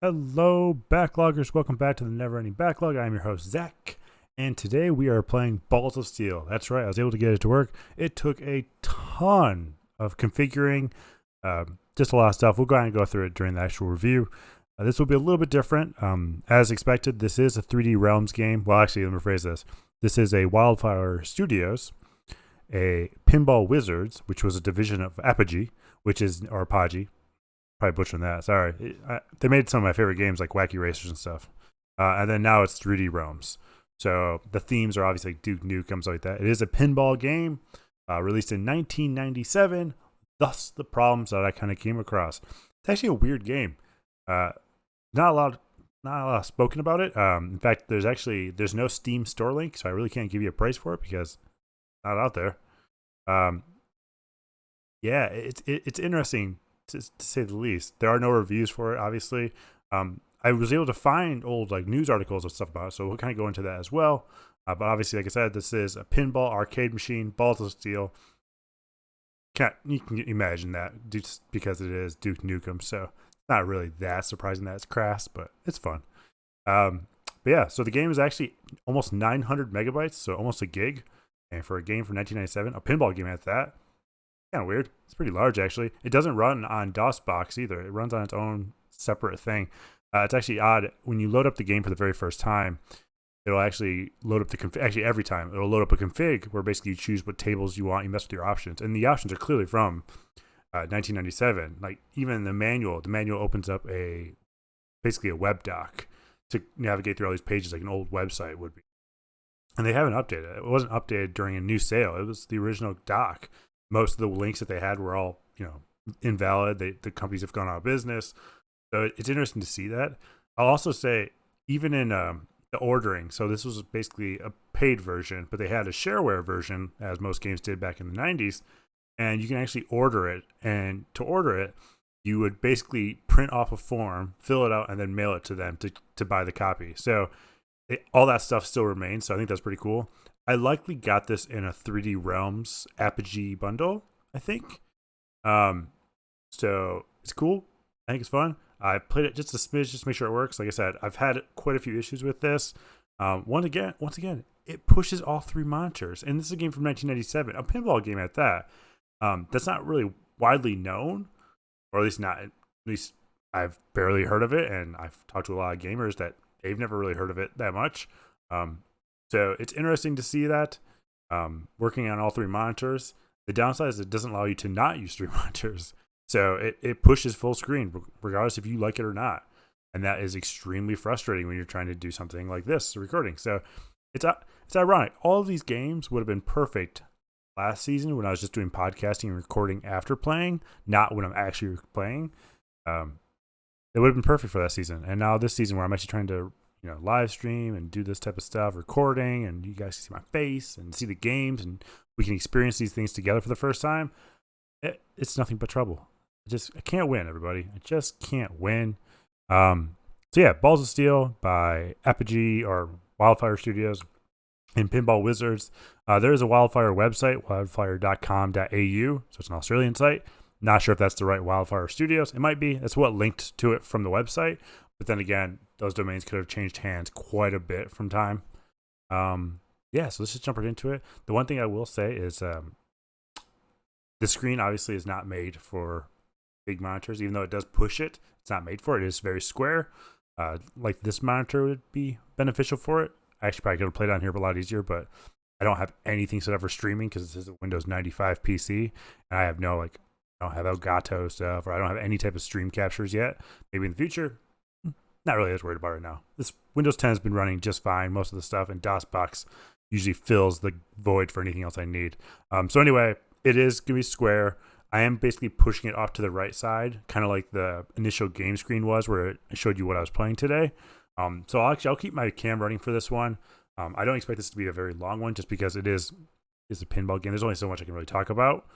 Hello, Backloggers. Welcome back to the Never Ending Backlog. I'm your host, Zach, and today we are playing Balls of Steel. That's right, I was able to get it to work. It took a ton of configuring, just a lot of stuff. We'll go ahead and go through it during the actual review. This will be a little bit different. As expected, this is a 3D Realms game. Well, actually, let me rephrase this. This is a Wildfire Studios, a Pinball Wizards, which was a division of Apogee, or Apogee, probably butchering that. Sorry. They made some of my favorite games like Wacky Racers and stuff. And then now it's 3D Realms. So the themes are obviously like Duke Nukem, like that. It is a pinball game released in 1997. Thus, the problems that I kind of came across. It's actually a weird game. Uh, not a lot, spoken about it. In fact, there's no Steam store link, so I really can't give you a price for it because it's not out there. Um, yeah, it's interesting to say the least. There are no reviews for it, obviously. I was able to find old like news articles and stuff about it, so we'll kind of go into that as well. But obviously, like I said, this is a pinball arcade machine, balls of steel. You can imagine that just because it is Duke Nukem, so it's not really that surprising that it's crass, but it's fun. But yeah, so the game is actually almost 900 megabytes, so almost a gig. And for a game from 1997, a pinball game at that, kind of weird. It's pretty large, actually. It doesn't run on DOSBox either. It runs on its own separate thing. It's actually odd. When you load up the game for the very first time, it'll actually load up the config. Actually, every time, it'll load up a config where basically you choose what tables you want. You mess with your options. And the options are clearly from 1997. Like, even the manual opens up basically a web doc to navigate through all these pages like an old website would be. And they haven't updated it. It wasn't updated during a new sale. It was the original doc. Most of the links that they had were all, invalid. The companies have gone out of business. So it's interesting to see that. I'll also say, even in the ordering, so this was basically a paid version, but they had a shareware version, as most games did back in the 90s, and you can actually order it. And to order it, you would basically print off a form, fill it out, and then mail it to them to buy the copy. So all that stuff still remains, so I think that's pretty cool. I likely got this in a 3D Realms Apogee bundle, I think. So it's cool. I think it's fun. I played it just a smidge just to make sure it works. Like I said, I've had quite a few issues with this. Once again, it pushes all three monitors, and this is a game from 1997, a pinball game at that. That's not really widely known, or at least I've barely heard of it, and I've talked to a lot of gamers that they've never really heard of it that much. So it's interesting to see that working on all three monitors. The downside is it doesn't allow you to not use three monitors. So it pushes full screen regardless if you like it or not. And that is extremely frustrating when you're trying to do something like this, recording. So it's ironic. All of these games would have been perfect last season when I was just doing podcasting and recording after playing, not when I'm actually playing. It would have been perfect for that season. And now this season where I'm actually trying to live stream and do this type of stuff, recording, and you guys can see my face and see the games, and we can experience these things together for the first time. It's nothing but trouble. I can't win, everybody. I just can't win. So yeah, Balls of Steel by Apogee or Wildfire Studios and Pinball Wizards. There is a Wildfire website, wildfire.com.au, so it's an Australian site. Not sure if that's the right Wildfire Studios. It might be. That's what linked to it from the website. But then again, those domains could have changed hands quite a bit from time. Yeah, so let's just jump right into it. The one thing I will say is the screen obviously is not made for big monitors, even though it does push it. It's not made for it. It is very square. Like this monitor would be beneficial for it. I actually probably could have played on here a lot easier, but I don't have anything set up for streaming because this is a Windows 95 PC, and I have I don't have Elgato stuff, or I don't have any type of stream captures yet. Maybe in the future. Not really as worried about it now. This Windows 10 has been running just fine, most of the stuff, and DOSBox usually fills the void for anything else I need. So anyway, it is going to be square. I am basically pushing it off to the right side, kind of like the initial game screen was, where it showed you what I was playing today. So I'll keep my cam running for this one. I don't expect this to be a very long one, just because it's a pinball game. There's only so much I can really talk about.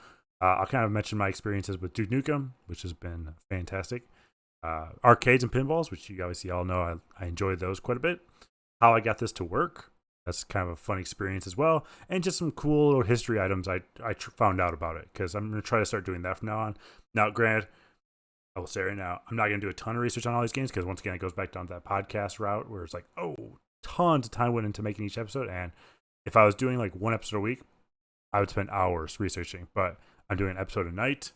I'll kind of mention my experiences with Duke Nukem, which has been fantastic. Arcades and pinballs, which you obviously all know I enjoyed those quite a bit. How I got this to work, that's kind of a fun experience as well. And just some cool little history items I found out about it, because I'm going to try to start doing that from now on. Now, granted, I will say right now, I'm not going to do a ton of research on all these games because once again, it goes back down to that podcast route where it's like, oh, tons of time went into making each episode. And if I was doing like one episode a week, I would spend hours researching. But I'm doing an episode a night,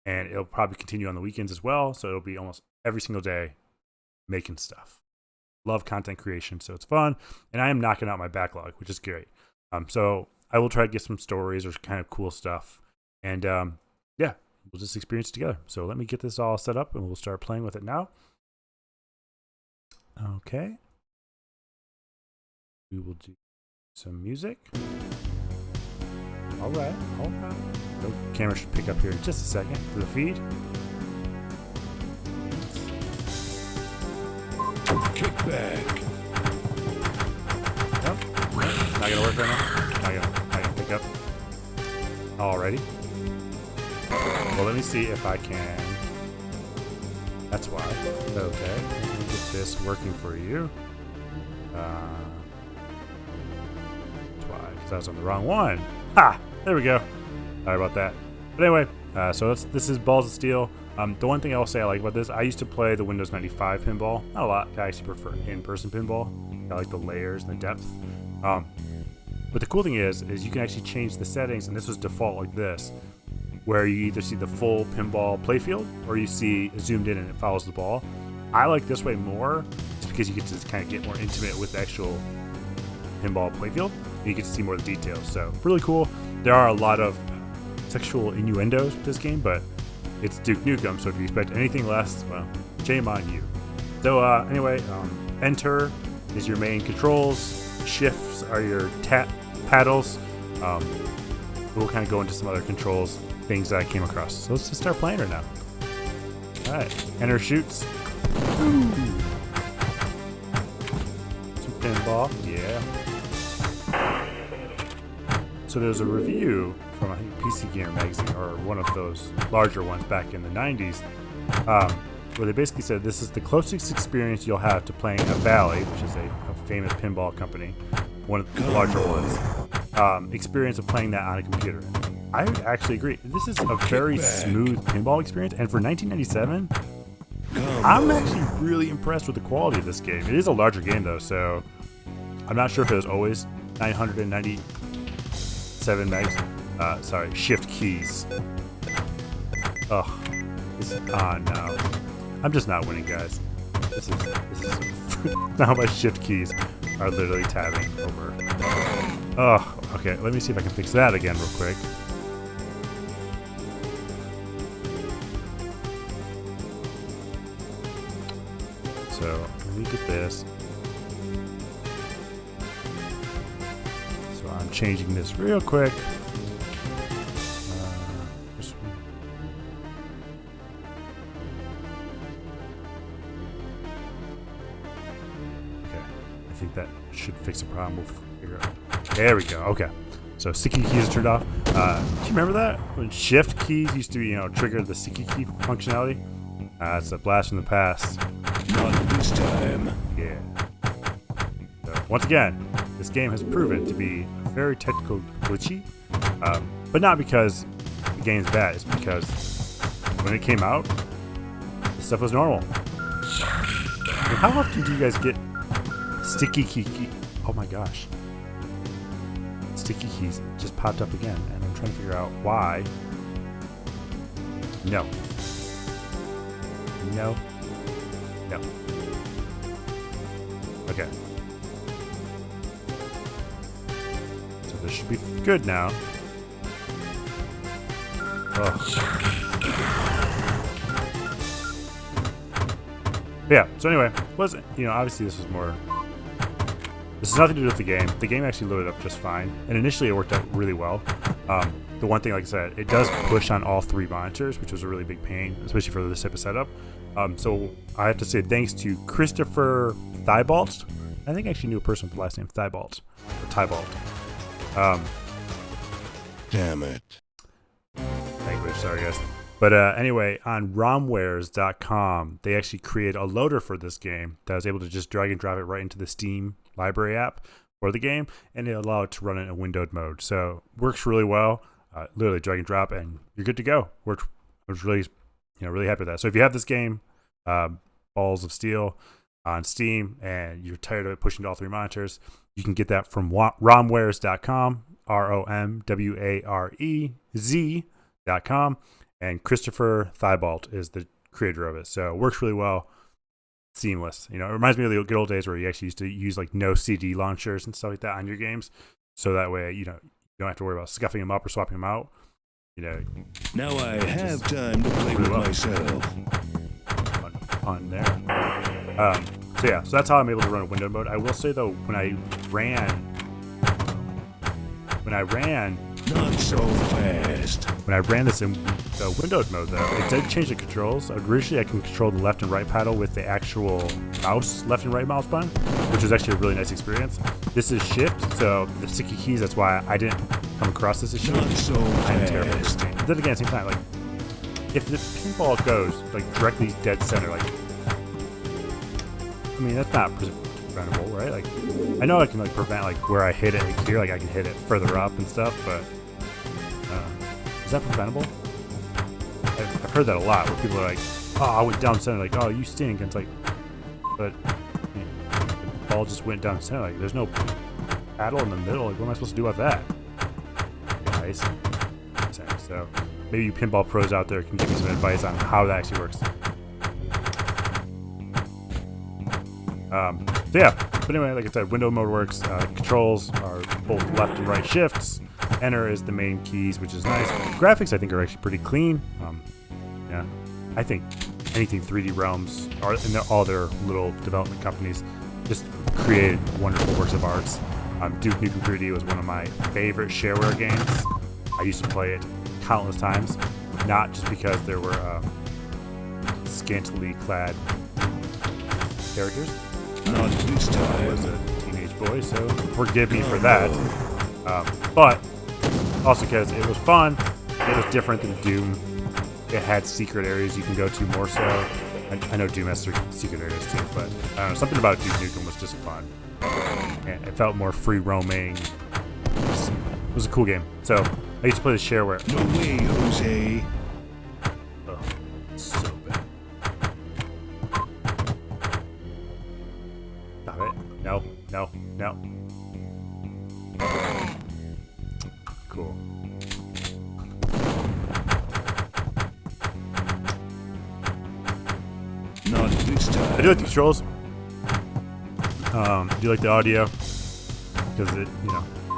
and it'll probably continue on the weekends as well. So it'll be almost every single day making stuff. Love content creation, so it's fun. And I am knocking out my backlog, which is great. So I will try to get some stories or kind of cool stuff. And yeah, we'll just experience it together. So let me get this all set up and we'll start playing with it now. Okay. We will do some music. All right. The camera should pick up here in just a second for the feed. Kick back. Nope. Not gonna work right now. Not gonna pick up. Alrighty. Well, let me see if I can. That's why. Okay. Let me get this working for you. That's why, because I was on the wrong one. Ha! There we go. Sorry about that. But anyway, so this is Balls of Steel. The one thing I will say I like about this, I used to play the Windows 95 pinball. Not a lot. I actually prefer in-person pinball. I like the layers and the depth. But the cool thing is you can actually change the settings, and this was default like this, where you either see the full pinball playfield or you see zoomed in and it follows the ball. I like this way more just because you get to kind of get more intimate with the actual pinball playfield. You get to see more of the details. So really cool. There are a lot of sexual innuendos with this game, but it's Duke Nukem, so if you expect anything less, well, shame on you. So anyway, enter is your main controls. Shifts are your paddles. We'll kind of go into some other controls, things that I came across. So let's just start playing right now. All right, enter shoots. Ooh. Some pinball, yeah. So there's a review from, I think, PC Gamer magazine, or one of those larger ones back in the 90s, where they basically said this is the closest experience you'll have to playing a Bally, which is a famous pinball company, one of the larger ones, experience of playing that on a computer. I would actually agree. This is a very smooth pinball experience, and for 1997, I'm actually really impressed with the quality of this game. It is a larger game, though, so I'm not sure if it was always 997 megs. Sorry, shift keys. Ugh. No. I'm just not winning, guys. This is now my shift keys are literally tabbing over. Oh, okay. Let me see if I can fix that again real quick. So let me get this. So I'm changing this real quick. I think that should fix the problem. We'll figure out. There we go. Okay. So sticky keys are turned off. Do you remember that? When shift keys used to, trigger the sticky key functionality? It's a blast from the past. Not this time. Yeah. So once again, this game has proven to be very technical glitchy. But not because the game's bad. It's because when it came out, the stuff was normal. And how often do you guys get sticky key? Oh my gosh. Sticky keys just popped up again, and I'm trying to figure out why. No. Okay. So this should be good now. Yeah, so anyway, obviously this was more. This has nothing to do with the game. The game actually loaded up just fine, and initially it worked out really well. The one thing, like I said, it does push on all three monitors, which was a really big pain, especially for this type of setup. So I have to say thanks to Christopher Thibault. I think I actually knew a person with the last name Thibault. Or Tybault. Damn it. English, sorry guys. But anyway, on romwares.com, they actually created a loader for this game that was able to just drag and drop it right into the Steam library app for the game, and it allowed it to run in a windowed mode. So works really well. Literally drag and drop, and you're good to go. I was really really happy with that. So if you have this game, Balls of Steel, on Steam, and you're tired of it pushing to all 3 monitors, you can get that from romwares.com, ROMWAREZ.com, and Christopher Thibault is the creator of it. So it works really well, seamless. It reminds me of the good old days where you actually used to use like no CD launchers and stuff like that on your games, so that way you don't have to worry about scuffing them up or swapping them out. Now I have time to play with myself. On there. So that's how I'm able to run a window mode. I will say though, when I ran Not so fast. When I ran this in the windowed mode though, it did change the controls. Originally I can control the left and right paddle with the actual mouse, left and right mouse button, which was actually a really nice experience. This is shift, so the sticky keys, that's why I didn't come across this issue. Not so I'm terrible at this fast. game. But then again, at the same time, like, if the pinball goes like directly dead center, like, I mean, that's not preventable, right? Like, I know I can like prevent like where I hit it here, like I can hit it further up and stuff, but is that preventable? I've heard that a lot, where people are like, "Oh, I went down center," like, "Oh, you stink." And it's like, but the ball just went down center. Like, there's no paddle in the middle. Like, what am I supposed to do about that? Nice. So maybe you pinball pros out there can give me some advice on how that actually works. But anyway, like I said, window mode works. Controls are both left and right shifts. Enter is the main keys, which is nice. Graphics, I think, are actually pretty clean. I think anything 3D Realms, and all their little development companies, just created wonderful works of arts. Duke Nukem 3D was one of my favorite shareware games. I used to play it countless times, not just because there were scantily clad characters. Not this I time. was a teenage boy, so forgive me for that. But also because it was fun, it was different than Doom. It had secret areas you can go to more so. I know Doom has secret areas too, but I don't know, something about Duke Nukem was just fun. And it felt more free roaming. It was a cool game. So I used to play the shareware. No way, Jose. Oh, so bad. Stop it. No. Cool. Not this time. I do like the controls. I do like the audio because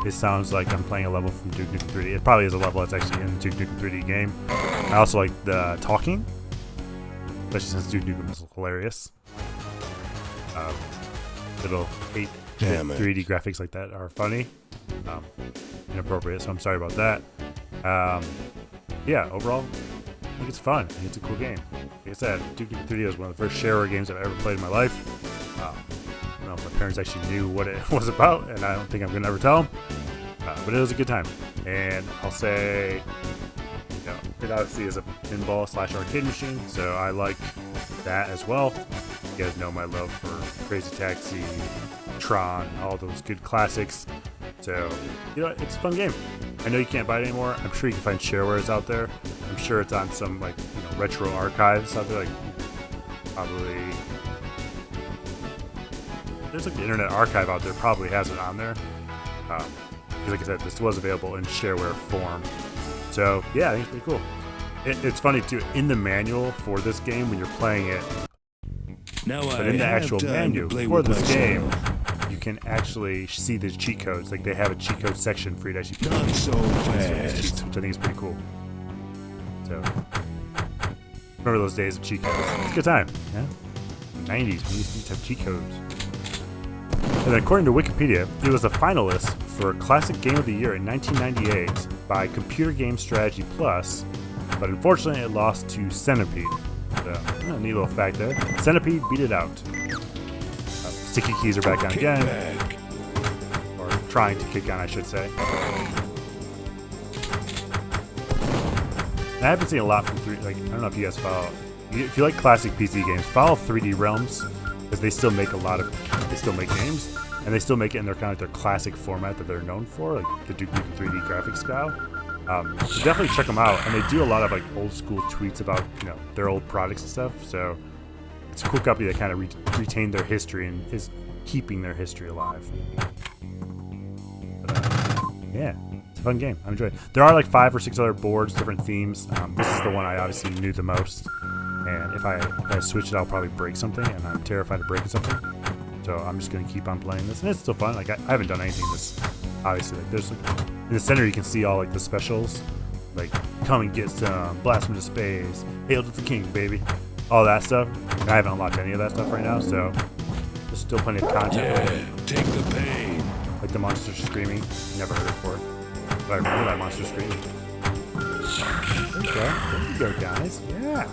it sounds like I'm playing a level from Duke Nukem 3D. It probably is a level that's actually in the Duke Nukem 3D game. I also like the talking, especially since Duke Nukem is hilarious. Little 8-bit Damn it. 3D graphics like that are funny. Inappropriate, so I'm sorry about that. Overall, I think it's fun. I think it's a cool game. Like I said, Duke Nukem 3D was one of the first shareware games I've ever played in my life. My parents actually knew what it was about, and I don't think I'm going to ever tell them. But it was a good time. And I'll say, it obviously is a pinball / arcade machine, so I like that as well. You guys know my love for Crazy Taxi, Tron, all those good classics. So, it's a fun game. I know you can't buy it anymore. I'm sure you can find sharewares out there. I'm sure it's on some retro archives out there, like probably. There's the Internet Archive out there probably has it on there. Because like I said, this was available in shareware form. So yeah, I think it's pretty cool. It's funny too, in the manual for this game when you're playing it, but in the actual menu for this game, you can actually see the cheat codes. Like they have a cheat code section for you to actually Not so fast. cheats, which I think is pretty cool. So remember those days of cheat codes? It's a good time, yeah. 90s, we used to have cheat codes. And according to Wikipedia, it was a finalist for Classic Game of the Year in 1998 by Computer Game Strategy Plus, but unfortunately it lost to Centipede. So, neat little fact there. Centipede beat it out. Sticky keys are back on again. Back. Or trying to kick on, I should say. And I haven't seen a lot from 3D. I don't know if you guys follow. If you like classic PC games, follow 3D Realms, because they still make games, and they still make it in their kind of their classic format that they're known for, like the Duke Nukem 3D graphics style. So definitely check them out. And they do a lot of like old school tweets about their old products and stuff. So it's a cool company that kind of retained their history and is keeping their history alive. But, yeah, it's a fun game. I enjoy it. There are like 5 or 6 other boards, different themes. This is the one I obviously knew the most. And if I switch it, I'll probably break something, and I'm terrified of breaking something. So I'm just gonna keep on playing this, and it's still fun. Like I haven't done anything this. Obviously, like there's like, in the center you can see all like the specials, like come and get some, blast from the space, hail to the king, baby, all that stuff. And I haven't unlocked any of that stuff right now, so there's still plenty of content. Yeah, take the pain. Like the monsters screaming. Never heard it before, but I remember that monster screaming. There you go, guys. Yeah.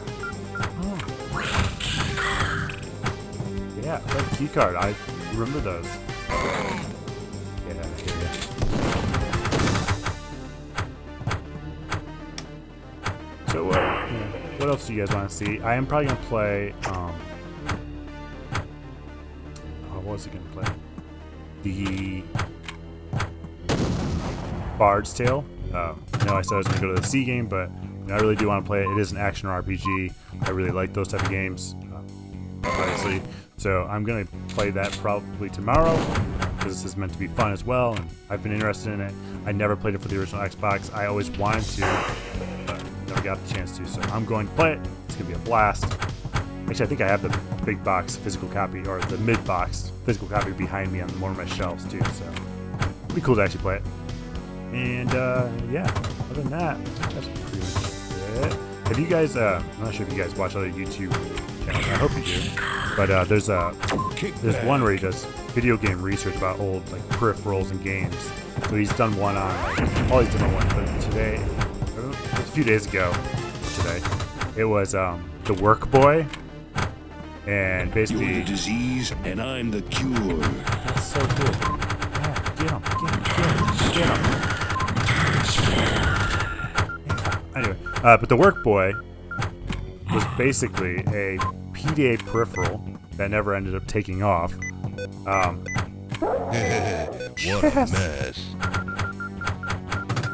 Oh. Yeah, red key card. I remember those. Yeah, I hear ya. So what else do you guys want to see? I am probably gonna play. What was he gonna play? The Bard's Tale. I said I was gonna go to the C game, but I really do want to play it. It is an action RPG. I really like those type of games, obviously. So I'm gonna play that probably tomorrow because this is meant to be fun as well, and I've been interested in it. I never played it for the original Xbox. I always wanted to, but never got the chance to. So I'm going to play it. It's gonna be a blast. Actually, I think I have the big box physical copy or the mid box physical copy behind me on one of my shelves too. So it'd be cool to actually play it. And yeah, other than that, that's pretty much it. Have you guys? I'm not sure if you guys watch other YouTube channels. I hope you do. But there's one where he does video game research about old like peripherals and games. So he's done one on all these different ones. But today, it was a few days ago. Today, it was the Work Boy, and basically You're the disease, and I'm the cure. That's so cool. Yeah, get him. Anyway, but the Work Boy was basically a PDA peripheral that never ended up taking off. What a mess.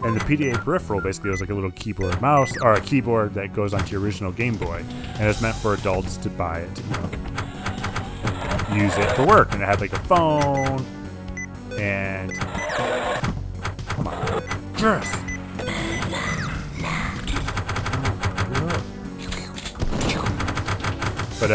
And the PDA peripheral basically was like a little keyboard mouse, or a keyboard that goes onto your original Game Boy, and it's meant for adults to buy it, and use it for work. And it had like a phone, and come on, yes. But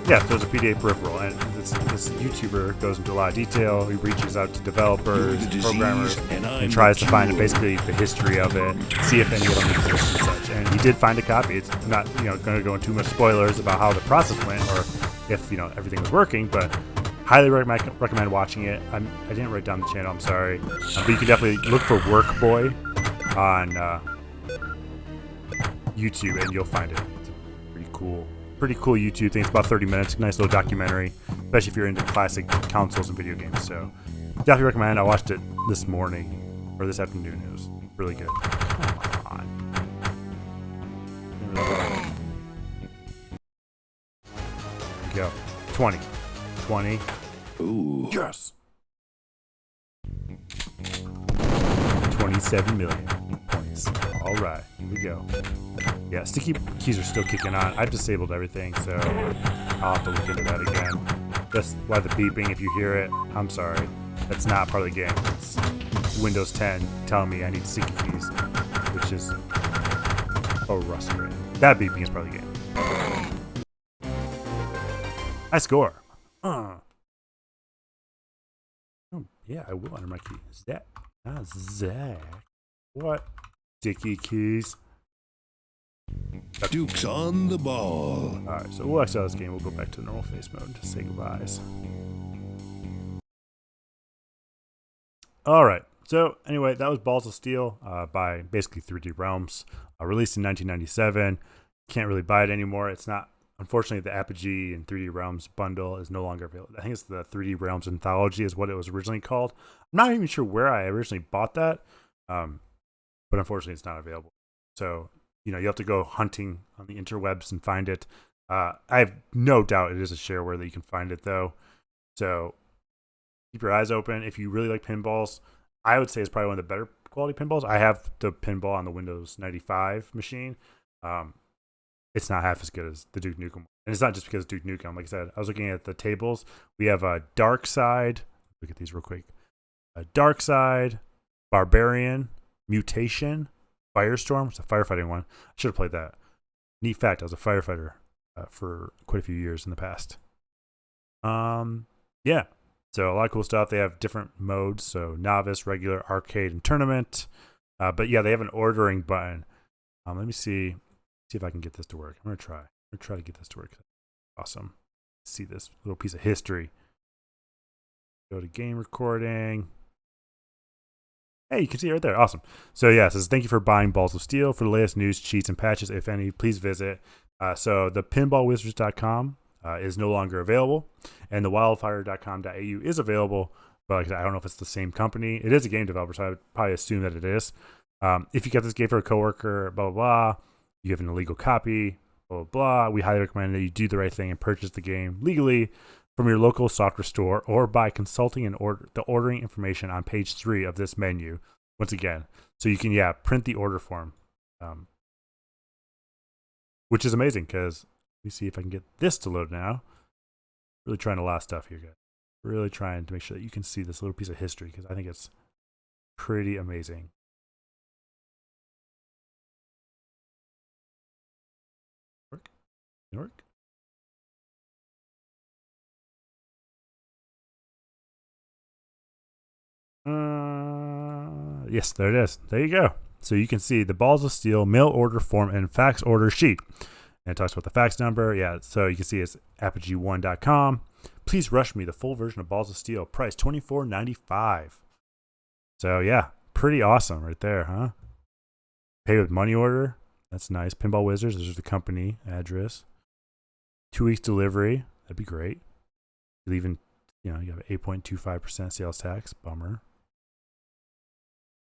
yeah, there's a PDA peripheral, and this YouTuber goes into a lot of detail. He reaches out to developers, programmers, and tries to find basically the history of it, see if any of them exist and such. And he did find a copy. It's not going to go into too much spoilers about how the process went or if everything was working, but highly recommend watching it. I didn't write down the channel. I'm sorry, but you can definitely look for Work Boy on YouTube, and you'll find it. It's pretty cool YouTube thing. It's about 30 minutes. Nice little documentary, especially if you're into classic consoles and video games. So definitely recommend. I watched it this morning or this afternoon. It was really good. Come on. There we go. 20. Ooh. Yes. 27 million points. All right, here we go. Yeah, sticky keys are still kicking on. I've disabled everything, so I'll have to look into that again. That's why the beeping, if you hear it, I'm sorry. That's not part of the game. It's Windows 10 telling me I need sticky keys, which is frustrating. That beeping is part of the game. I score. Oh, yeah, I will enter my key. Zach. Not Zach. What? Sticky keys. Duke's on the ball. Alright, so we'll exit out this game. We'll go back to normal face mode to say goodbyes. Alright, so anyway, that was Balls of Steel by basically 3D Realms. Released in 1997. Can't really buy it anymore. It's not, unfortunately, the Apogee and 3D Realms bundle is no longer available. I think it's the 3D Realms Anthology is what it was originally called. I'm not even sure where I originally bought that, but unfortunately it's not available. So, you have to go hunting on the interwebs and find it. I have no doubt it is a shareware that you can find it, though. So keep your eyes open. If you really like pinballs, I would say it's probably one of the better quality pinballs. I have the pinball on the Windows 95 machine. It's not half as good as the Duke Nukem. And it's not just because Duke Nukem. Like I said, I was looking at the tables. We have a Dark Side. Look at these real quick. A Dark Side, Barbarian, Mutation, Firestorm. It's a firefighting one. I should have played that. Neat fact, I was a firefighter for quite a few years in the past. Yeah. So a lot of cool stuff. They have different modes. So novice, regular, arcade, and tournament. But yeah, they have an ordering button. Let me see if I can get this to work. I'm gonna try to get this to work. Awesome. Let's see this little piece of history. Go to game recording. Hey, you can see it right there. Awesome. So yeah, it says thank you for buying Balls of Steel. For the latest news, cheats, and patches, if any, please visit. So the pinballwizards.com is no longer available, and the wildfire.com.au is available, but like I said, I don't know if it's the same company. It is a game developer, so I would probably assume that it is. If you get this game for a coworker, blah, blah, blah, you have an illegal copy, blah, blah, blah, we highly recommend that you do the right thing and purchase the game legally from your local software store or by consulting the ordering information on page 3 of this menu. Once again, so you can, print the order form, which is amazing because let me see if I can get this to load now. Really trying a lot of stuff here, guys. Really trying to make sure that you can see this little piece of history because I think it's pretty amazing. Work? Work? Yes, there it is. There you go. So you can see the Balls of Steel mail order form and fax order sheet. And it talks about the fax number. Yeah, so you can see it's apogee1.com. Please rush me the full version of Balls of Steel. Price $24.95. So yeah, pretty awesome right there, huh? Pay with money order. That's nice. Pinball Wizards. This is the company address. 2 weeks delivery. That'd be great. You even, you have 8.25% sales tax. Bummer.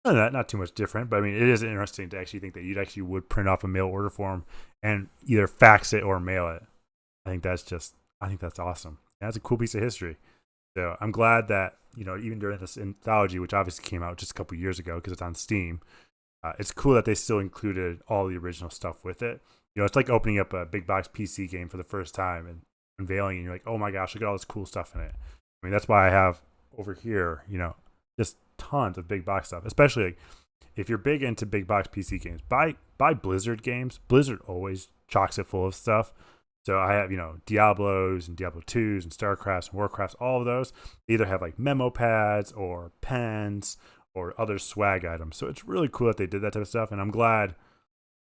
Other than that, not too much different, but I mean, it is interesting to actually think that you'd actually would print off a mail order form and either fax it or mail it. I think that's awesome. And that's a cool piece of history. So I'm glad that, even during this anthology, which obviously came out just a couple years ago because it's on Steam, it's cool that they still included all the original stuff with it. It's like opening up a big box PC game for the first time and unveiling it, and you're like, oh my gosh, look at all this cool stuff in it. I mean, that's why I have over here, just tons of big box stuff, especially like, if you're big into big box PC games, buy Blizzard games. Blizzard always chocks it full of stuff. So I have, Diablos and Diablo 2s and StarCrafts and Warcrafts, all of those. They either have like memo pads or pens or other swag items. So it's really cool that they did that type of stuff. And I'm glad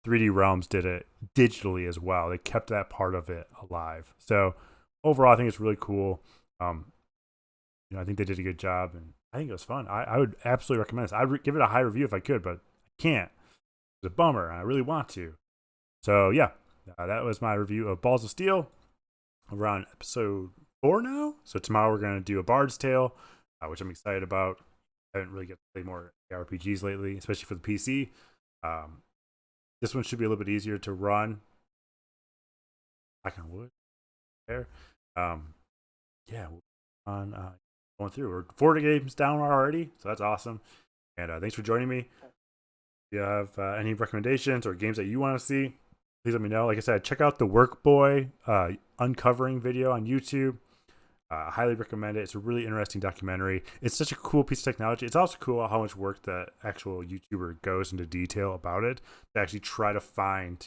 3D Realms did it digitally as well. They kept that part of it alive. So overall, I think it's really cool. I think they did a good job, and I think it was fun. I would absolutely recommend this. I would give it a high review if I could, but I can't. It's a bummer. I really want to. So yeah, that was my review of Balls of Steel. We're on episode 4 now. So tomorrow we're going to do a Bard's Tale, which I'm excited about. I haven't really get to play more RPGs lately, especially for the PC. This one should be a little bit easier to run. Knock on wood. There. Yeah, on going through. We're 40 games down already, so that's awesome. And thanks for joining me. If you have any recommendations or games that you want to see, please let me know. Like I said, check out the Workboy uncovering video on YouTube. I highly recommend it. It's a really interesting documentary. It's such a cool piece of technology. It's also cool how much work the actual YouTuber goes into detail about it to actually try to find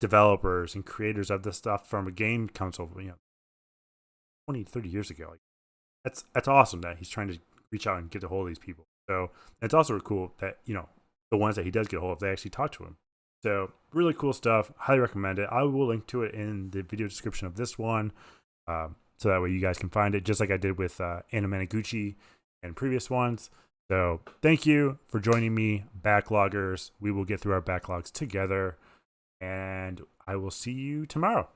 developers and creators of this stuff from a game console 20, 30 years ago. That's awesome that he's trying to reach out and get a hold of these people. So it's also cool that, the ones that he does get a hold of, they actually talk to him. So really cool stuff. Highly recommend it. I will link to it in the video description of this one. So that way you guys can find it, just like I did with Anna Managuchi and previous ones. So thank you for joining me, Backloggers. We will get through our backlogs together, and I will see you tomorrow.